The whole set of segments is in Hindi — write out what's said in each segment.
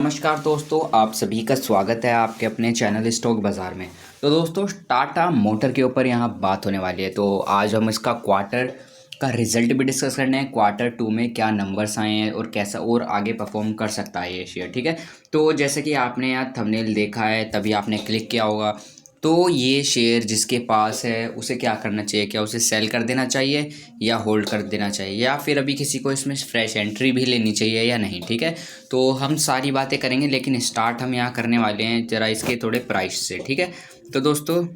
नमस्कार दोस्तों, आप सभी का स्वागत है आपके अपने चैनल स्टॉक बाज़ार में। तो दोस्तों, टाटा मोटर के ऊपर यहाँ बात होने वाली है। तो आज हम इसका क्वार्टर का रिजल्ट भी डिस्कस करने हैं, क्वार्टर टू में क्या नंबर्स आए हैं और कैसा और आगे परफॉर्म कर सकता है ये शेयर। ठीक है, तो जैसे कि आपने यहाँ थंबनेल देखा है तभी आपने क्लिक किया होगा। तो ये शेयर जिसके पास है उसे क्या करना चाहिए, क्या उसे सेल कर देना चाहिए या होल्ड कर देना चाहिए, या फिर अभी किसी को इसमें फ्रेश एंट्री भी लेनी चाहिए या नहीं। ठीक है, तो हम सारी बातें करेंगे, लेकिन स्टार्ट हम यहाँ करने वाले हैं ज़रा इसके थोड़े प्राइस से। ठीक है, तो दोस्तों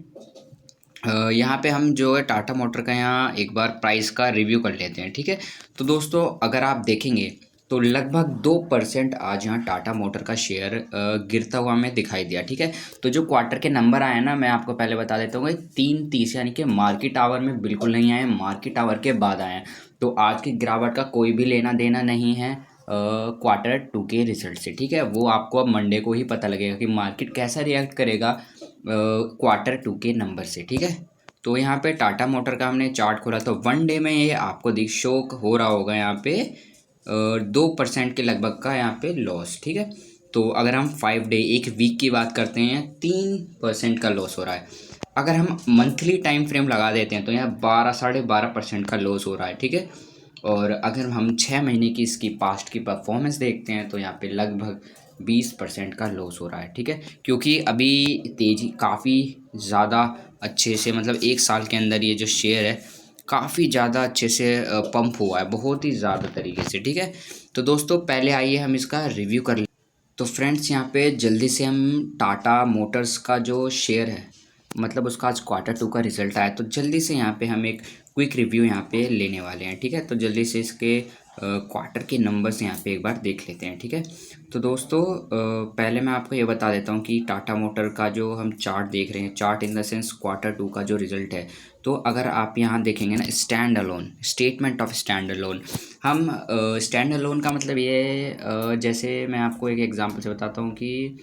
यहाँ पे हम जो है टाटा मोटर का यहाँ एक बार प्राइस का रिव्यू कर लेते हैं। ठीक है, तो दोस्तों अगर आप देखेंगे तो लगभग 2% आज यहाँ टाटा मोटर का शेयर गिरता हुआ हमें दिखाई दिया। ठीक है, तो जो क्वार्टर के नंबर आए ना, मैं आपको पहले बता देता हूँ, 3:30 यानी कि मार्केट आवर में बिल्कुल नहीं आए, मार्केट आवर के बाद आए हैं। तो आज की गिरावट का कोई भी लेना देना नहीं है क्वार्टर टू के रिजल्ट से। ठीक है, वो आपको अब मंडे को ही पता लगेगा कि मार्केट कैसा रिएक्ट करेगा क्वार्टर टू के नंबर से। ठीक है, तो यहाँ पे टाटा मोटर का हमने चार्ट खोला तो वन डे में ये आपको शो हो रहा होगा यहाँ पे 2% के लगभग का यहाँ पे लॉस। ठीक है, तो अगर हम 5 डे एक वीक की बात करते हैं 3% का लॉस हो रहा है। अगर हम मंथली टाइम फ्रेम लगा देते हैं तो यहाँ 12-12.5% का लॉस हो रहा है। ठीक है, और अगर हम 6 महीने की इसकी पास्ट की परफॉर्मेंस देखते हैं तो यहाँ पे लगभग 20% का लॉस हो रहा है। ठीक है, क्योंकि अभी तेज़ी काफ़ी ज़्यादा अच्छे से, मतलब एक साल के अंदर ये जो शेयर है काफ़ी ज़्यादा अच्छे से पंप हुआ है, बहुत ही ज़्यादा तरीके से। ठीक है, तो दोस्तों पहले आइए हम इसका रिव्यू कर लें। तो फ्रेंड्स यहाँ पे जल्दी से हम टाटा मोटर्स का जो शेयर है, मतलब उसका आज क्वार्टर टू का रिजल्ट आया, तो जल्दी से यहाँ पे हम एक क्विक रिव्यू यहाँ पे लेने वाले हैं। ठीक है, तो जल्दी से इसके क्वार्टर के नंबर्स यहाँ पे एक बार देख लेते हैं। ठीक है, तो दोस्तों पहले मैं आपको ये बता देता हूँ कि टाटा मोटर का जो हम चार्ट देख रहे हैं, chart in the sense quarter two का जो रिजल्ट है, तो अगर आप यहाँ देखेंगे ना, stand alone statement of stand alone, हम स्टैंड अलोन का मतलब ये जैसे मैं आपको एक एग्जांपल से बताता हूँ कि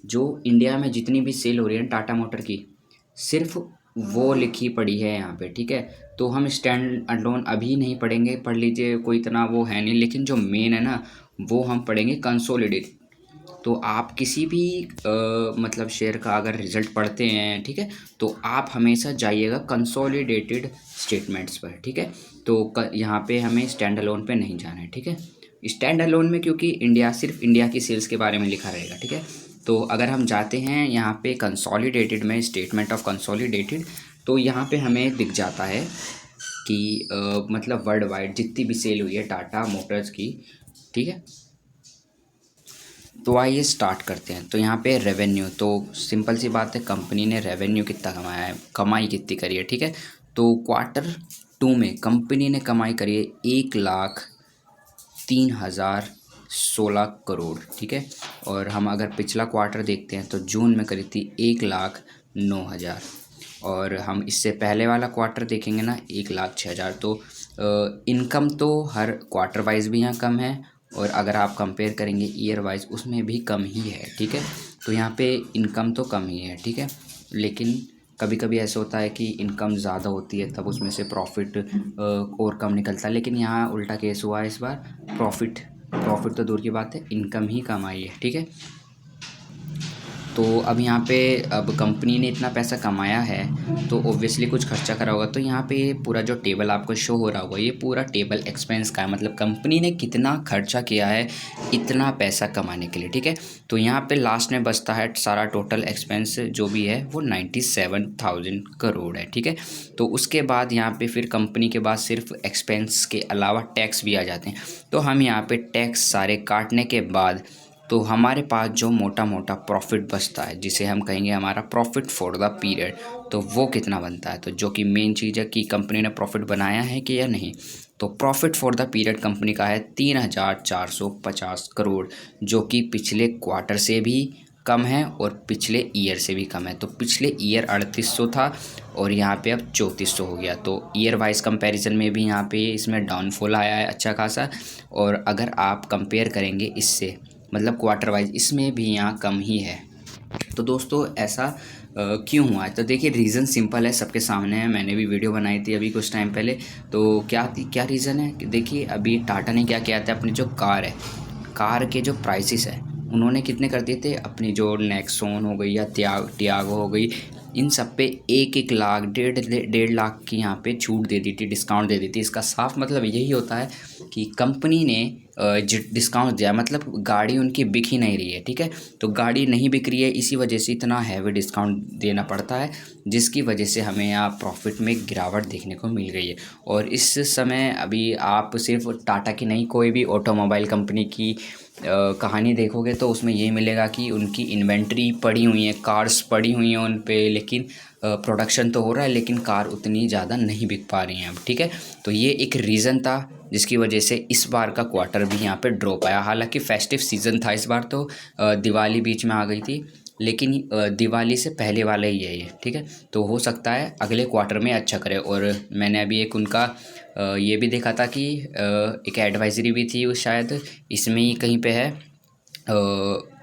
जो इंडिया में जितनी भी सेल हो रही है टाटा मोटर की, सिर्फ वो लिखी पड़ी है यहाँ पे। ठीक है, तो हम स्टैंड अलोन अभी नहीं पढ़ेंगे, पढ़ लीजिए, कोई इतना वो है नहीं, लेकिन जो मेन है ना वो हम पढ़ेंगे कंसोलिडेट। तो आप किसी भी मतलब शेयर का अगर रिजल्ट पढ़ते हैं, ठीक है, तो आप हमेशा जाइएगा कंसोलिडेटेड स्टेटमेंट्स पर। ठीक है, तो यहाँ पे हमें स्टैंड अलोन पे नहीं जाना है। ठीक है, स्टैंड अलोन में क्योंकि इंडिया, सिर्फ इंडिया की सेल्स के बारे में लिखा रहेगा। ठीक है, तो अगर हम जाते हैं यहाँ पे कंसोलिडेटेड में, स्टेटमेंट ऑफ कंसोलिडेटेड, तो यहाँ पे हमें दिख जाता है कि मतलब वर्ल्ड वाइड जितनी भी सेल हुई है टाटा मोटर्स की। ठीक है, तो आइए स्टार्ट करते हैं। तो यहाँ पे रेवेन्यू, तो सिंपल सी बात है, कंपनी ने रेवेन्यू कितना कमाया है, कमाई कितनी करी है। ठीक है, तो क्वार्टर टू में कंपनी ने कमाई करी है 1,03,016 करोड़। ठीक है, और हम अगर पिछला क्वार्टर देखते हैं तो जून में करी थी 1,09,000, और हम इससे पहले वाला क्वार्टर देखेंगे ना 1,06,000। तो इनकम तो हर क्वार्टर वाइज भी यहाँ कम है, और अगर आप कंपेयर करेंगे ईयर वाइज उसमें भी कम ही है। ठीक है, तो यहाँ पे इनकम तो कम ही है। ठीक है, लेकिन कभी कभी ऐसा होता है कि इनकम ज़्यादा होती है तब उसमें से प्रॉफिट और कम निकलता है, लेकिन यहाँ उल्टा केस हुआ है इस बार। प्रॉफिट तो दूर की बात है, इनकम ही कम आई है। ठीक है, तो अब यहाँ पे अब कंपनी ने इतना पैसा कमाया है तो ऑब्वियसली कुछ खर्चा करा होगा। तो यहाँ पे पूरा जो टेबल आपको शो हो रहा होगा, ये पूरा टेबल एक्सपेंस का है, मतलब कंपनी ने कितना खर्चा किया है इतना पैसा कमाने के लिए। ठीक है, तो यहाँ पे लास्ट में बचता है सारा टोटल एक्सपेंस जो भी है वो 97,000 करोड़ है। ठीक है, तो उसके बाद यहाँ पे फिर कंपनी के बाद सिर्फ एक्सपेंस के अलावा टैक्स भी आ जाते हैं। तो हम यहाँ पे टैक्स सारे काटने के बाद तो हमारे पास जो मोटा मोटा प्रॉफिट बचता है, जिसे हम कहेंगे हमारा प्रॉफिट फॉर द पीरियड, तो वो कितना बनता है। तो जो कि मेन चीज़ है कि कंपनी ने प्रॉफिट बनाया है कि या नहीं, तो profit for the period company का है 3,450 करोड़, जो कि पिछले क्वार्टर से भी कम है और पिछले ईयर से भी कम है। तो पिछले ईयर 3,800 था और यहाँ पे अब 3,400 हो गया। तो ईयर वाइज कंपैरिजन में भी यहाँ पे इसमें डाउनफॉल आया है अच्छा खासा, और अगर आप कंपेयर करेंगे इससे, मतलब क्वार्टर वाइज, इसमें भी यहाँ कम ही है। तो दोस्तों ऐसा क्यों हुआ है, तो देखिए रीज़न सिंपल है, सबके सामने है, मैंने भी वीडियो बनाई थी अभी कुछ टाइम पहले। तो क्या रीज़न है कि देखिए अभी टाटा ने क्या किया था, अपनी जो कार है, कार के जो प्राइसेस है उन्होंने कितने कर दिए थे, अपनी जो नेक्सॉन हो गई या टियागो हो गई, इन सब पे 1-1 लाख 1.5 लाख की यहाँ पे छूट दे दी थी, डिस्काउंट दे दी थी। इसका साफ मतलब यही होता है कि कंपनी ने डिस्काउंट दिया, मतलब गाड़ी उनकी बिक ही नहीं रही है, ठीक है। तो गाड़ी नहीं बिक रही है, इसी वजह से इतना हैवी डिस्काउंट देना पड़ता है, जिसकी वजह से हमें यहाँ प्रॉफिट में गिरावट देखने को मिल गई है। और इस समय अभी आप सिर्फ टाटा की नहीं, कोई भी ऑटोमोबाइल कंपनी की कहानी देखोगे तो उसमें ये मिलेगा कि उनकी इन्वेंट्री पड़ी हुई है, कार्स पड़ी हुई हैं उन पे, लेकिन प्रोडक्शन तो हो रहा है लेकिन कार उतनी ज़्यादा नहीं बिक पा रही हैं अब, ठीक है। तो ये एक रीज़न था जिसकी वजह से इस बार का क्वार्टर भी यहाँ पे ड्रॉप आया। हालांकि फेस्टिव सीज़न था इस बार, तो दिवाली बीच में आ गई थी, लेकिन दिवाली से पहले वाला ही है ये, ठीक है। तो हो सकता है अगले क्वार्टर में अच्छा करे। और मैंने अभी एक उनका ये भी देखा था कि एक एडवाइजरी भी थी, शायद इसमें ही कहीं पे है,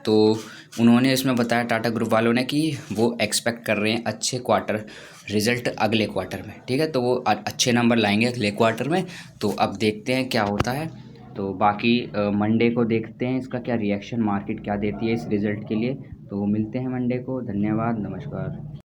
तो उन्होंने इसमें बताया टाटा ग्रुप वालों ने कि वो एक्सपेक्ट कर रहे हैं अच्छे क्वार्टर रिज़ल्ट अगले क्वार्टर में, ठीक है। तो वो अच्छे नंबर लाएंगे अगले क्वार्टर में। तो अब देखते हैं क्या होता है। तो बाकी मंडे को देखते हैं इसका क्या रिएक्शन, मार्केट क्या देती है इस रिज़ल्ट के लिए। तो मिलते हैं मंडे को। धन्यवाद, नमस्कार।